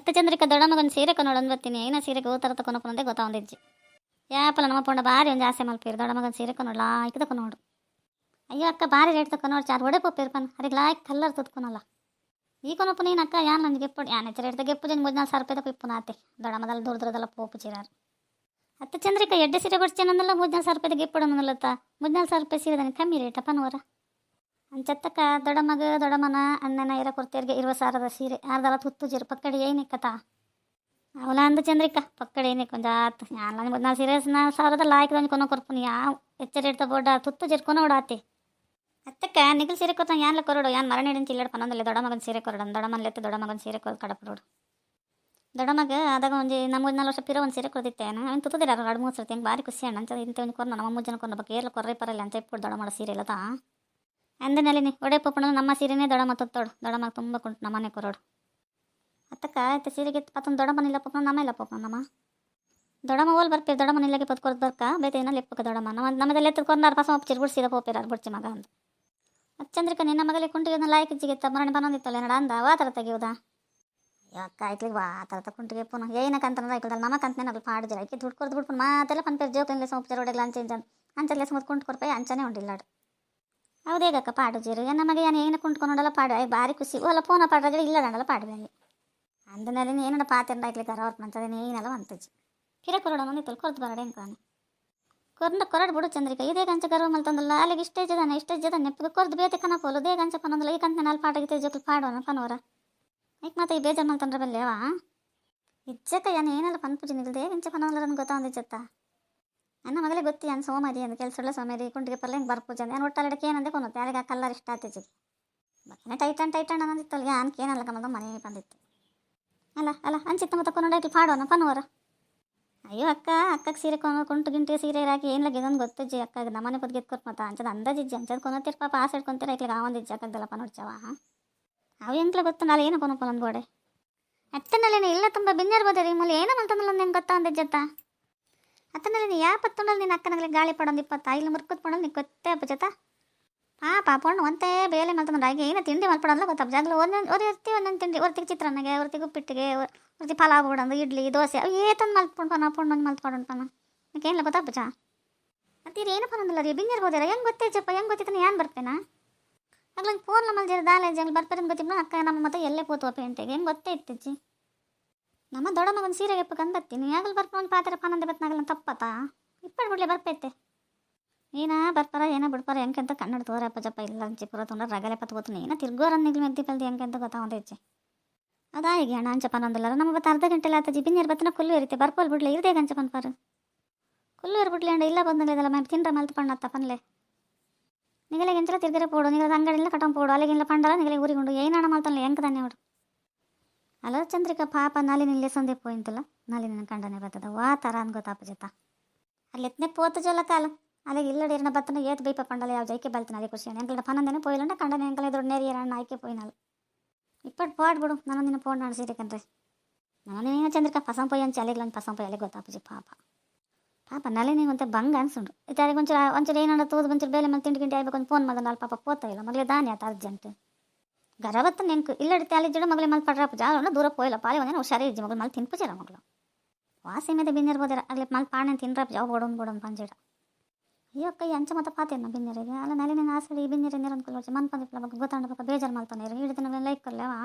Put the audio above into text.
ಅತ್ತ ಚಂದ್ರಿಕ ದೊಡ್ಡ ಮಗನ ಸೀರೆ ನೋಡಂದು ಬರ್ತೀನಿ ಏನ ಸೀರೆಗೆ ಓ ಥರ ತಗೊಂಡು ಗೊತ್ತಾವಂದಿಜ್ಜಿ ಯಾಪಲ್ಲ ನಮ್ಮ ಪೊಂಡ ಭಾರಿ ಒಂದು ಆಸೆ ಮಲ್ಪೀರು ದೊಡ್ಡ ಮಗನ ಸೀರೆ ನೋಡು ಲಾಯ್ಕ್ ನೋಡು ಅಯ್ಯೋ ಅಕ್ಕ ಭಾರಿ ರೇಟ್ ನೋಡು ಚಾರ್ ಒಡೆ ಪೋಪಿರು ಪನ್ ಅರಿಗೆ ಲಾಯ್ಕ್ ಕಲ್ಲರ್ ತುತ್ಕೊನಲ್ಲ ಈ ಕೊನಪ್ಪು ನೀನು ಅಕ್ಕ ಯಾನ್ ನನಗೆ ಗೆಪ್ಪು ಯಾನ್ ಹೆಚ್ಚು ರೇಟ್ ಗೆಪ್ಪು ಜನ 3-4 ರೂಪಾಯಿ ತಗೋ ಇಪ್ಪು ನಾತೆ ದೊಡ್ಡ ಮದಲ್ ದೂರದಲ್ಲ ಪೋಪು ಚೀರಾರು ಅತ್ತ ಚಂದ್ರಿಕ ಎಡ್ಡೆ ಸೀರೆ ಕೊಡ್ತೇನಲ್ಲ 3-4 ರೂಪಾಯಿ ಗೆಪ್ಪು ಅನ್ನಲ್ಲತ್ತ 3-4 ರೂಪಾಯಿ ಸೀರೆ ನನಗೆ ಕಮ್ಮಿ ರೇಟ ಪನ್ವರ ಅಂಚತ್ತಕ್ಕ ದೊಡ್ಡ ಮನ ಅಣ್ಣನ ಇರ ಕೊಡ್ತೇರಿಗೆ 20,000 ಸೀರೆ ಅರ್ಧಲ ತುತ್ತು ಜೀರು ಪಕ್ಕಡಿ ಏನಿಕ್ಕತಾ ಅವಳ ಅಂದ ಚಂದ್ರಿಕ ಪಕ್ಕಡೆ ಏನೇ ಕೊಂಜಾತ್ ನಾನು 14 ಸೀರೆ 4,000 ಲಾಯ್ಕದಂಗೆ ಕೊನೋ ಕೊರ್ಪುನಿ ಯಾವ ಹೆಚ್ಚು ರೇಟ್ ಬೋಡ ತುತ್ತು ಜರ್ಕೊನೋ ಓಡಾತಿ ಅತ್ತಕ್ಕ ನಿಗಲ್ ಸೀರೆ ಕೊತ್ತ ಯಾನ್ಲ ಕೊರಡು ಯಾನ್ ಮರ ನೀಡಿನ ಚಿಲ್ಲಡ್ ಪನ್ನೊಂದಲ್ಲ ದೊಡ್ಡ ಮಗನ ಸೀರೆ ಕೊರಡು ದೊಡ್ಡ ಮನೆಲೆತ್ತು ದೊಡ್ಡ ಮಗನ ಸೀರೆ ಕೊಡು ಕಡಪರೋಡು ದೊಡ್ಡ ಮಗ ಅದಾಗ ಒಂದು 3-4 ವರ್ಷ ಪಿರೋ ಒಂದು ಸೀರೆ ಕೊಡ್ತಿತ್ತೇನೆ ಅವ್ನು ತುತ್ತದಿರ 2-3 ಸರ್ತಿ ಹೆಂಗೆ ಭಾರಿ ಖುಷಿ ಅಣ್ಣ ಅಂತ ಇಂಥ ಒಂದು ಕೊರ ನಮ್ಮ 3 ಜನ ಕೊಂಡ ಬಗ್ಗೆ ಏರ್ಲ ಕೊರ್ರೆ ಪರಲ್ಲ ಅಂತ ಇಟ್ಬಿಟ್ಟು ದೊಡ್ಡ ಮಾಡೋ ಸೀರೆ ಇಲ್ಲತಾ ಅಂದನಲ್ಲಿ ಒಡೆ ಪಪ್ಪಣ ನಮ್ಮ ಸೀರೆನೇ ದೊಡ್ಡ ಮತ್ತೊತ್ತೋಡು ದೊಡ್ಡ ಮಗ ತುಂಬ ಕುಂಟು ನಮ್ಮನೆ ಕೊರೋಡು ಅತ್ತಕ್ಕ ಆಯ್ತು ಸೀರೆಗೆ ಪತ್ತೊಂದು ದೊಡ್ಡ ಮನೆ ಇಲ್ಲ ಪಪ್ಪಣ ನಮ್ಮ ಇಲ್ಲ ಪಪ್ಪಣ ನಮ್ಮ ದೊಡ್ಡಮ್ಮ ಓಲ್ ಬರ್ಪೇರು ದೊಡ್ಡ ಮನೆ ಇಲ್ಲಗೆ ಪತ್ಕೊರ್ದು ಬರ್ಕ ಬೇತೇನ ಲೆಪ್ಪಕ್ಕೆ ದೊಡ್ಡಮ್ಮ ನಮ್ಮದೆಲ್ಲ ಎತ್ಕೊಂಡಾರ ಪಸ ಒಪ್ಪಿರು ಬಿಡ್ಸಿದ ಪೋಪಿರಾರು ಬಿಡ್ಸಿ ಮಗ ಅಂತ ಚಂದ್ರಿಕ ನಿನ್ನ ಮಗಲಿ ಕುಂಟಿಗೆ ಲಾಯ್ಕ ಜಿಗೆತ್ತ ಮರಣಿ ಬಂದಿತ್ತಲ್ಲ ನಡ ಅಂದ ಆ ಥರ ತೆಗಿಯೋದಾ ಯಾಕ ಆಯ್ತಲಿಗೆ ಆ ಥರ ಕುಂಟಿಗೆ ಪುನಃ ಏನಕ್ಕಂತಂದ್ರೆ ಆಯ್ತಲ್ಲ ನಮ್ಮ ಕಂತನೇ ನಗಲು ಪಾಡಿದ್ರೆ ಆಯ್ಕೆ ದುಡ್ಡು ಕೊರ್ದು ಬಿಡ್ಕೊಂಡು ಮಾತೆಲ್ಲ ಪನ್ಪೇರು ಜೋಕಲಿಂದ ಉಪಚಾರ ಹೊಡೆಲ್ಲ ಅಂಚೆ ಅಂಚಲ್ಲಿ ಸುಮ್ಮದು ಕುಂಟು ಕೊರ್ಪೆ ಅಂಚನೆ ಉಂಡಿಲ್ಲಾಡು ಹೌದೇಗಕ್ಕ ಪಾಡು ಜೀರು ನನ್ನ ಮಗ ಏನು ಕುಂಟ್ಕೊಂಡಲ್ಲ ಪಾಡು ಆಯ್ ಭಾರಿ ಖುಷಿ ಓಲ್ಲ ಫೋನ ಪಾಡ್ರೆ ಇಲ್ಲಡಲ್ಲ ಪಾಡುವೆ ಅಂದನಲ್ಲಿ ಏನಡ ಪಾತ್ರೆ ಆಯ್ಲಿಕ್ಕೆ ಅವ್ರ ಮಂತದೇನೆ ಏನಲ್ಲ ಅಂತಜ್ಜಿ ಕಿರ ಕೊರಡ ಮಂದಿತ್ತಲ್ಲ ಕೊರ್ದು ಬರಡೆ ಅಂಕಾನೆ ಕೊರಡು ಬಿಡು ಚಂದ್ರಿಕ ಇದೇ ಗಂಚ ಗರ್ವ ಮಲ್ತಂದಲ್ಲ ಅಲ್ಲಿಗೆ ಇಷ್ಟೇ ಜದ ನೆಪ್ಪಗೆ ಕೊರ್ದು ಬೇತೆ ಕನಪೋಲು ದೇ ಗಂಚ ಪನ್ನೊಂದಲ್ಲ ಈ ಕಂತ ನಾಲ್ ಪಾಟಾಗಿತ್ತೆ ಜೊತೆ ಪಾಡೋಣ ಪನೋರ ಈಗ ಮತ್ತೆ ಈ ಬೇಜಾರು ಮಲ್ತಂದ್ರೆ ಬಲ್ಲೇವಾ ಇಜ್ಜಕ್ಕ ಏನೆಲ್ಲ ಪನ್ಪುಜಿ ನಿಲ್ದೇ ಗಂಚ ಪನ್ನೊಂದಲ್ಲ ನನ್ಗೆ ಗೊತ್ತಾಂದಿಜ್ಜತ್ತ ನನ್ನ ಮಗಳೇ ಗೊತ್ತಿ ಅನ್ ಸೋಮಾರಿ ಅಂದ ಕೆಲಸ ಸೋಮಾರಿ ಕುಂಟಿಗೆ ಪರ್ಲೆ ಹಿಂಗೆ ಬರ್ಪೂಜ ನಾನು ಒಟ್ಟಲ್ಲಿಡಕ್ಕೆ ಏನಂದೆ ಕೊನೋತ್ತೆ ಯಾರಿಗೆ ಆ ಕಲ್ಲರ್ ಇಷ್ಟ ಆತಿಜಿ ಬಕ್ಕನೆ ಟೈಟನ್ ಅನ್ನೋದಿತ್ತಲ್ಲ ಯಾನ್ಕೆ ಏನಲ್ಲ ಕಮ್ಮದ ಮನೆ ಬಂದಿತ್ತು ಅಲ್ಲ ಅಂಚಿತ್ತ ಮತ್ತೆ ಕೊನೋಡಾಯ್ತು ಪಾಡೋಣ ಪನೋರ ಅಯ್ಯೋ ಅಕ್ಕಗೆ ಸೀರೆ ಕುಂಟು ಗಿಂಟಿಗೆ ಸೀರೆ ಹಾಕಿ ಏನು ಲಗ್ಗಿದೊಂದು ಗೊತ್ತಜ್ಜಿ ಅಕ್ಕಗೆ ನಮ್ಮನೆ ಪದ್ ಗೆದ್ಕೊತ್ ಮತ್ತ ಅಂಚದ ಅಂದಾಜಿಜ್ಜಿ ಅಂಚದ ಕೊನೋತಿರ್ ಪಾಪ ಆಸೆ ಇಟ್ಕೊಂತೀರ ಐಕ್ಲಿಗೆ ಆವಂದಿಜ್ಜಿ ಅಕ್ಕದಲ್ಲಪ್ಪ ನೋಡ್ಚವ ಅವು ಎಂಕ್ಲ ಗೊತ್ತು ನಾಳೆ ಏನು ಕೊನಪ್ಪ ಒಂದು ಗೋಡೆ ಅತ್ತನಲ್ಲೇನೆ ಇಲ್ಲ ತುಂಬ ಬಿನ್ನಿರ್ಬೋದ್ರಿ ಮೂಲೆ ಏನೋ ಮಲ್ತಂದಲ್ಲ ನಂಗೆ ಗೊತ್ತಾ ಅಂದಿಜ್ಜತ್ತ ಅತ್ತನಲ್ಲಿ ನೀ ಯಾಪತ್ತೊಂಡಲ್ಲಿ ನಿನ್ನ ಅಕ್ಕನಾಗಲಿ ಗಾಳಿ ಪಡೋದು 20 ಇಲ್ಲಿ ಮುರ್ಕುತ್ ಪಡೋದು ನೀ ಗೊತ್ತೇ ಅಪ್ಪಜತ ಪಾಪ ಪೊಣ್ಣು ಒಂದೇ ಬೇಲೆ ಮಲ್ತಂದ್ರೆ ಹಾಗೆ ಏನು ತಿಂಡಿ ಮಲ್ಪಡೋಲ್ಲ ಗೊತ್ತಪ್ಪ ಜಾಗಲು ಒಂದೊಂದು ತಿಂಡಿ ಹೊರ್ತಿಗೆ ಚಿತ್ರಾನ್ನಗೆ ಹೊರ್ತಿಗೆ ಉಪ್ಪಿಟ್ಟಿಗೆ ಹೊರ್ತಿ ಪಲಾವ್ ಬಿಡೋದು ಇಡ್ಲಿ ದೋಸೆ ಅವು ಏತಂದು ಮಲ್ತ್ಕೊಂಡು ಪೊಣ್ಣೊಂದು ಮಲ್ತ್ಕೊಂಡು ಪನ ನನಗೇನಿಲ್ಲ ಗೊತ್ತಪ್ಪಜ ಅಂತೀರಿ ಏನು ಪನ್ನೊಂದಿಲ್ಲ ರೀ ಬಿನ್ನಿರ್ಬೋದಾರ ಹೆಂಗೆ ಗೊತ್ತೇಜಪ್ಪ ಹೆಂಗೆ ಗೊತ್ತಿತ್ತು ಏನು ಬರ್ತೇನಾ ಆಗ್ಲಂಗೆ ಫೋನ್ ಮಲ್ಜಿರ ದಾಲೇಜ್ ಹಂಗೆ ಬರ್ತಾರೆ ಗೊತ್ತಿಲ್ಲ ಅಕ್ಕ ನಮ್ಮ ಮತ್ತೆ ಎಲ್ಲೇ ಕೂತು ಪೇಂಟೆಗೆ ಹೆಂಗೆ ಗೊತ್ತೇ ಇತ್ತಿಜ್ಜಿ ನಮ್ಮ ದೊಡ್ಡ ಮಗನ ಸೀರೆಗೆ ಬಂದತ್ತೀನಿ ಯಾಗಲ್ ಬರ್ಕೊಂಡು ಪಾತ್ರೆ ಪನ್ನೊಂದು ಬತ್ನಾಗಲ್ಲ ತಪ್ಪತ್ತಾ ಇಪ್ಪಡು ಬಿಡ್ಲಿ ಬರ್ಪೈತೆ ಏನ ಬರ್ಪಾರ ಏನೋ ಬಿಡ್ಪಾರ ಹೆಂಗೆ ಅಂತ ಕನ್ನಡ ತೋರಪ್ಪ ಜಪ್ಪ ಇಲ್ಲ ಅಂಚಿಪುರ ತೊಂದ್ರೆ ರಗಲೆ ಪತ್ಕೋತೀನಿ ಏನೋ ತಿರ್ಗೋರನ್ನ ನಿಗ್ಲಿ ಮೆದ್ದಿ ಪಲ್ದಿ ಹೆಂಗೆ ಅಂತ ಗೊತ್ತಾವಂದೈಚೆ ಅದಾ ಈಗ ಅಣ್ಣ ಅಂಚ ಪನ್ನೊಂದಿಲ್ಲ ನಮ್ಮ ಬತ್ತು ಅರ್ಧ ಗಂಟೆ ಆತ ಜಿಬಿನಿಯರ್ ಬತ್ತನ ಕುಲ್ಲು ಇರುತ್ತೆ ಬರ್ಪೋಲ್ ಬಿಡ್ಲಿ ಇರದೇ ಗಂಚ ಪನ್ಪಾರು ಕುಲ್ಲು ಇರ್ಬಿಡ್ಲಿ ಅಂಡ ಇಲ್ಲ ಬಂದಿಲ್ಲ ಮ್ಯಾಮ್ ತಿನ್ರ ಮಲ್ತು ಪಣ್ಣತ್ತ ಪನ್ಲೆ ನಿಗಲೆ ಎಂಚಲ ತಿರ್ಗರೆ ಪೋಡು ನಿಗಲ ಅಂಗಡಿಲ್ಲ ಕಟಂ ಪೋಡು ಅಲ್ಲಿಗಿಲ್ಲ ಪಂಡಲ ನಿಗಲೆ ಊರಿಗುಂಡು ಏನಣ್ಣ ಮಲ್ತಲ್ಲ ಹೆಂಗೆ ತಾನೆ ಅವಡು ಅಲ್ಲ ಚಂದ್ರಿಕ ಪಾಪ ನಾಲಿನಿಲ್ಲೇ ಸಂದೆ ಪೋಯಿಂತಲ್ಲ ನಾಲಿನ ಕಂಡನೆ ಬರ್ತದ ವಾ ಥರ ಅನ್ ಗೊತ್ತಾಪಜತ್ತ ಅಲ್ಲಿ ಎತ್ತನೆ ಪೋತು ಜೋಲ ಕಾಲ ಅಲ್ಲಿಗೆ ಇಲ್ಲಡಿ ಎರಡ ಬತ್ತನ ಏತ್ ಬೈಪ ಪಂಡಲ ಯಾವ ಜೈಕೆ ಬಲ್ತಾನೆ ಅದೇ ಖುಷಿ ಎಂಕಲ ಪನ್ನೊಂದೇನೆ ಪೋಯಿಲ್ಲಂಡ ಕಂಡನೆ ಎಂಕಲ ದೊಡ್ಡ ನೇರಿ ಅಣ್ಣ ಆಯ್ಕೆ ಪೋಯಿನಲ್ಲ ಇಪ್ಪಟ್ಟು ಪಾಡ್ಬಿಡು ನಾನು ನಿನ್ನ ಫೋನ್ ನಡೆಸಿರಿಕಂದ್ರೆ ನಾನು ಚಂದ್ರಿಕ ಪಸಂ ಪೊಯ್ ಅಂಚೆ ಅಲ್ಲಿಗೆ ಪಸಂ ಪೊಯ್ ಅಲ್ಲಿಗೆ ಗೊತ್ತಾಪಜಿ ಪಾಪ ನಲಿನಿಗೆ ಒಂತೆ ಬಂಗ ಅನ್ಸುಂಡು ಇತ್ತಾರಿಗೆ ಒಂಚೂರು ಏನಾರ ತೂದು ಒಂಚೂರು ಬೇಲೆ ಮೇಲೆ ತಿಂಡಿ ಗಿಂಡಿ ಆಗ್ಬೇಕು ಒಂದು ಫೋನ್ ಮಾಡ್ದೆ ಪಾಪ ಪೋತಾ ಇಲ್ಲ ಮಗಲೇ ದಾನಿ ಆತ ಅರ್ಜೆಂಟ್ ಗರವತ್ತು ನೆಂಕು ಇಲ್ಲಡಿತೆ ಅಲ್ಲಿ ಜಡ ಮಗಲೇ ಮಲ್ ಪಡ್ರಪ್ಪ ಜಾಲ ದೂರ ಪೋಯಿಲ್ಲ ಪಾಲಿ ಒಂದೇನು ಹುಷಾರಿ ಇಜ್ಜಿ ಮಗಳು ಮಲ್ ತಿನ್ಪುಜಾರ ಮಗಳು ವಾಸಿ ಮೇಲೆ ಬಿನ್ನಿರ್ಬೋದಾರ ಅಲ್ಲಿ ಮಲ್ ಪಾಣೆ ತಿನ್ರಪ್ಪ ಜಾವ ಬೋಡೋನ್ ಪಂಜೇಡ ಅಯ್ಯೋ ಕೈ ಅಂಚ ಮತ್ತೆ ಪಾತೇನ ಬಿನ್ನಿರಿಗೆ ಅಲ್ಲ ನಲಿನ ಆಸಡಿ ಬಿನ್ನಿರ ನೀರು ಅನ್ಕೊಳ್ಳಿ ಮನ್ ಪಂದಿಪ್ಲ ಬಗ್ಗೆ ಗೊತ್ತಾಂಡ ಬೇಜಾರು ಮಲ್ತಾನೆ ಹಿಡಿದ ಲೈಕ್ ಕೊಲ್ಲವಾ